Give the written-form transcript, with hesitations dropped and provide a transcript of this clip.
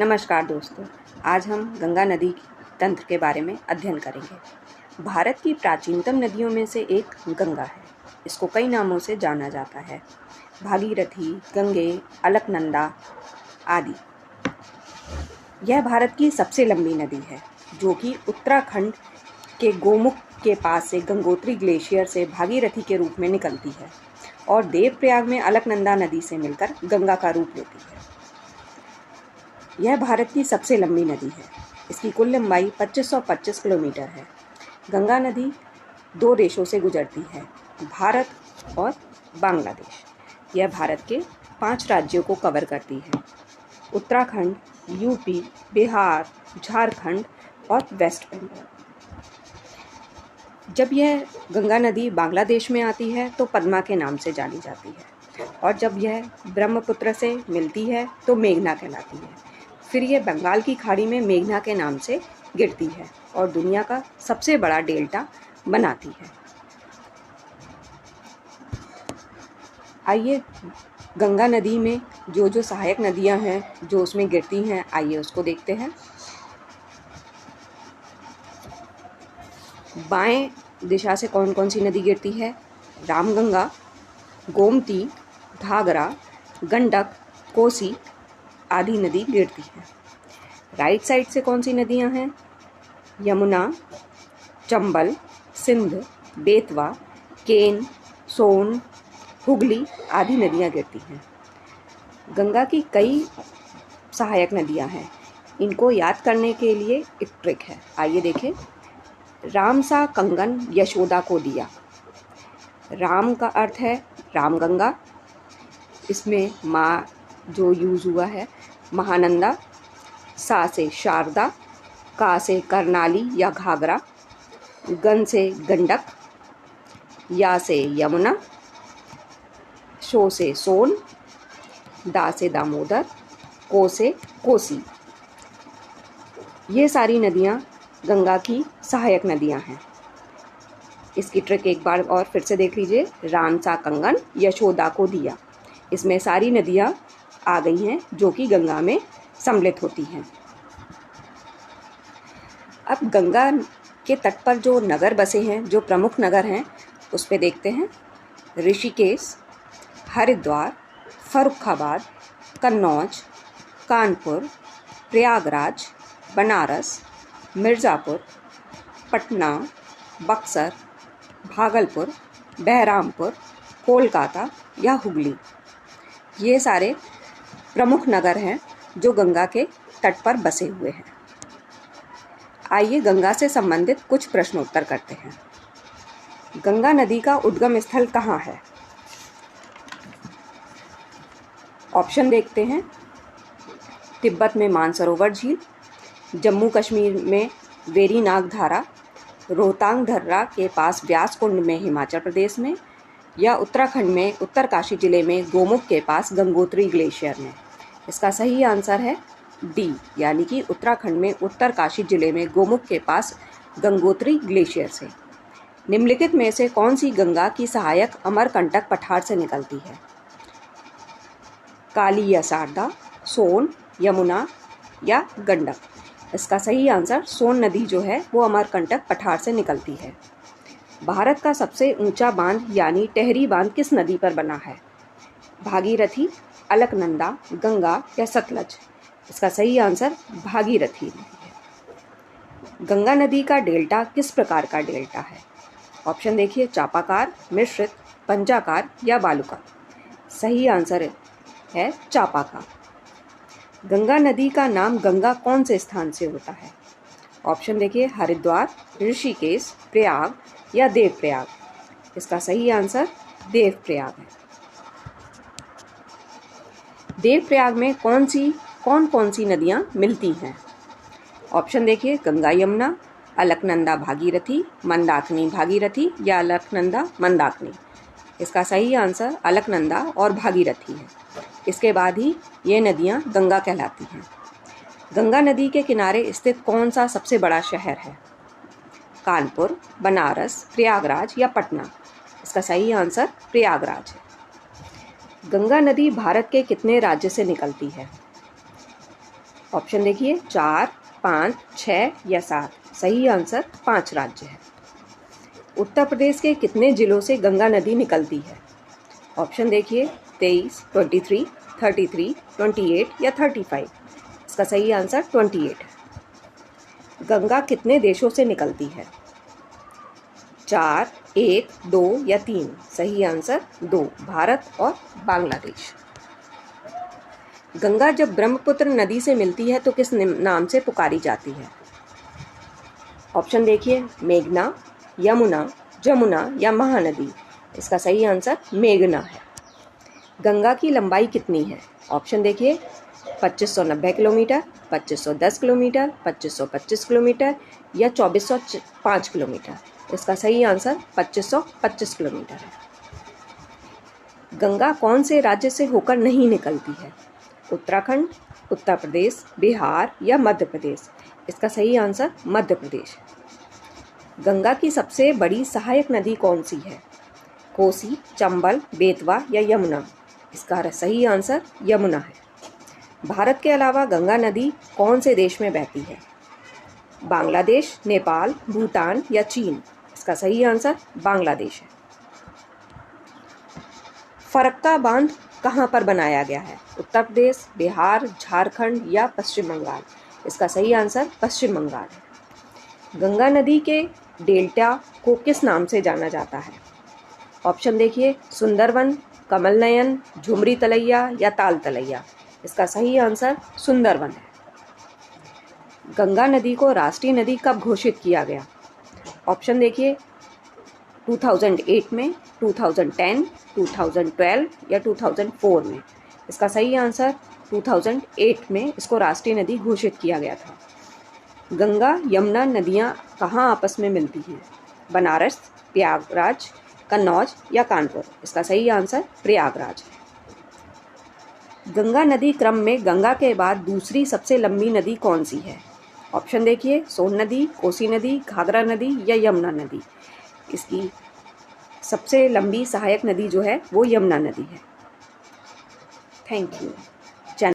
नमस्कार दोस्तों, आज हम गंगा नदी तंत्र के बारे में अध्ययन करेंगे। भारत की प्राचीनतम नदियों में से एक गंगा है। इसको कई नामों से जाना जाता है, भागीरथी, गंगे, अलकनंदा आदि। यह भारत की सबसे लंबी नदी है, जो कि उत्तराखंड के गोमुख के पास से गंगोत्री ग्लेशियर से भागीरथी के रूप में निकलती है और देवप्रयाग में अलकनंदा नदी से मिलकर गंगा का रूप लेती है। यह भारत की सबसे लंबी नदी है। इसकी कुल लंबाई 2525 किलोमीटर है। गंगा नदी दो देशों से गुजरती है, भारत और बांग्लादेश। यह भारत के 5 राज्यों को कवर करती है: उत्तराखंड, यूपी, बिहार, झारखंड और वेस्ट बंगाल। जब यह गंगा नदी बांग्लादेश में आती है तो पद्मा के नाम से जानी जाती है, और जब यह ब्रह्मपुत्र से मिलती है तो मेघना कहलाती है। फिर यह बंगाल की खाड़ी में मेघना के नाम से गिरती है और दुनिया का सबसे बड़ा डेल्टा बनाती है। आइए गंगा नदी में जो सहायक नदियां हैं जो उसमें गिरती हैं, आइए उसको देखते हैं। बाएं दिशा से कौन कौन सी नदी गिरती है? रामगंगा, गोमती, घाघरा, गंडक, कोसी आदि नदी गिरती है। राइट साइड से कौन सी नदियां हैं? यमुना, चंबल, सिंध, बेतवा, केन, सोन, हुगली आदि नदियां गिरती हैं। गंगा की कई सहायक नदियां हैं। इनको याद करने के लिए एक ट्रिक है, आइए देखें। राम सा कंगन यशोदा को दिया। राम का अर्थ है रामगंगा, इसमें माँ जो यूज़ हुआ है महानंदा, सा से शारदा, का से करनाली या घाघरा, गन से गंडक, या से यमुना, शो से सोन, दा से दामोदर, को से कोसी। ये सारी नदियाँ गंगा की सहायक नदियाँ हैं। इसकी ट्रिक एक बार और फिर से देख लीजिए। राम सा कंगन यशोदा को दिया। इसमें सारी नदियाँ आ गई हैं जो कि गंगा में सम्मिलित होती हैं। अब गंगा के तट पर जो नगर बसे हैं, जो प्रमुख नगर हैं, उस पे देखते हैं। ऋषिकेश, हरिद्वार, फर्रुखाबाद, कन्नौज, कानपुर, प्रयागराज, बनारस, मिर्ज़ापुर, पटना, बक्सर, भागलपुर, बहरामपुर, कोलकाता या हुगली। ये सारे प्रमुख नगर हैं जो गंगा के तट पर बसे हुए हैं। आइए गंगा से संबंधित कुछ प्रश्नोत्तर करते हैं। गंगा नदी का उद्गम स्थल कहाँ है? ऑप्शन देखते हैं। तिब्बत में मानसरोवर झील, जम्मू कश्मीर में वेरी नाग धारा, रोहतांग दर्रा के पास व्यास कुंड में हिमाचल प्रदेश में, या उत्तराखंड में उत्तरकाशी जिले में गोमुख के पास गंगोत्री ग्लेशियर में। इसका सही आंसर है डी, यानी कि उत्तराखंड में उत्तरकाशी जिले में गोमुख के पास गंगोत्री ग्लेशियर से। निम्नलिखित में से कौन सी गंगा की सहायक अमरकंटक पठार से निकलती है? काली या शारदा, सोन, यमुना या गंडक। इसका सही आंसर सोन नदी जो है वो अमरकंटक पठार से निकलती है। भारत का सबसे ऊंचा बांध यानी टेहरी बांध किस नदी पर बना है? भागीरथी, अलकनंदा, गंगा या सतलज। इसका सही आंसर भागीरथी नदी है। गंगा नदी का डेल्टा किस प्रकार का डेल्टा है? ऑप्शन देखिए। चापाकार, मिश्रित, पंजाकार या बालुका। सही आंसर है चापाकार। गंगा नदी का नाम गंगा कौन से स्थान से होता है? ऑप्शन देखिए। हरिद्वार, ऋषिकेश, प्रयाग या देवप्रयाग। इसका सही आंसर देवप्रयाग है। देवप्रयाग में कौन कौन सी नदियाँ मिलती हैं? ऑप्शन देखिए। गंगा यमुना, अलकनंदा भागीरथी, मंदाकिनी भागीरथी या अलकनंदा मंदाकिनी। इसका सही आंसर अलकनंदा और भागीरथी है। इसके बाद ही ये नदियाँ गंगा कहलाती हैं। गंगा नदी के किनारे स्थित कौन सा सबसे बड़ा शहर है? कानपुर, बनारस, प्रयागराज या पटना। इसका सही आंसर प्रयागराज है। गंगा नदी भारत के कितने राज्य से निकलती है? ऑप्शन देखिए 4, 5, 6 या 7। सही आंसर 5 राज्य है। उत्तर प्रदेश के कितने जिलों से गंगा नदी निकलती है? ऑप्शन देखिए 23, 23, 33, 28 या 35। इसका सही आंसर 28 है। गंगा कितने देशों से निकलती है? 4, 1, 2 या 3। सही आंसर 2, भारत और बांग्लादेश। गंगा जब ब्रह्मपुत्र नदी से मिलती है तो किस नाम से पुकारी जाती है? ऑप्शन देखिए मेघना, यमुना, जमुना या महानदी। इसका सही आंसर मेघना है। गंगा की लंबाई कितनी है? ऑप्शन देखिए 2590 किलोमीटर, 2510 किलोमीटर, 2525 किलोमीटर या 2405 किलोमीटर। इसका सही आंसर 2525 किलोमीटर है। गंगा कौन से राज्य से होकर नहीं निकलती है? उत्तराखंड, उत्तर प्रदेश, बिहार या मध्य प्रदेश। इसका सही आंसर मध्य प्रदेश है। गंगा की सबसे बड़ी सहायक नदी कौन सी है? कोसी, चंबल, बेतवा या यमुना। इसका सही आंसर यमुना है। भारत के अलावा गंगा नदी कौन से देश में बहती है? बांग्लादेश, नेपाल, भूटान या चीन। इसका सही आंसर बांग्लादेश है। फरक्का बांध कहाँ पर बनाया गया है? उत्तर प्रदेश, बिहार, झारखंड या पश्चिम बंगाल। इसका सही आंसर पश्चिम बंगाल है। गंगा नदी के डेल्टा को किस नाम से जाना जाता है? ऑप्शन देखिए सुंदरवन, कमल नयन, झुमरी तलैया या ताल तलैया। इसका सही आंसर सुंदरवन है। गंगा नदी को राष्ट्रीय नदी कब घोषित किया गया? ऑप्शन देखिए 2008 में, 2010, 2012 या 2004 में। इसका सही आंसर 2008 में इसको राष्ट्रीय नदी घोषित किया गया था। गंगा यमुना नदियाँ कहाँ आपस में मिलती हैं? बनारस, प्रयागराज, कन्नौज या कानपुर। इसका सही आंसर प्रयागराज है। गंगा नदी क्रम में गंगा के बाद दूसरी सबसे लंबी नदी कौन सी है? ऑप्शन देखिए सोन नदी, कोसी नदी, घाघरा नदी या यमुना नदी। इसकी सबसे लंबी सहायक नदी जो है वो यमुना नदी है। Thank you.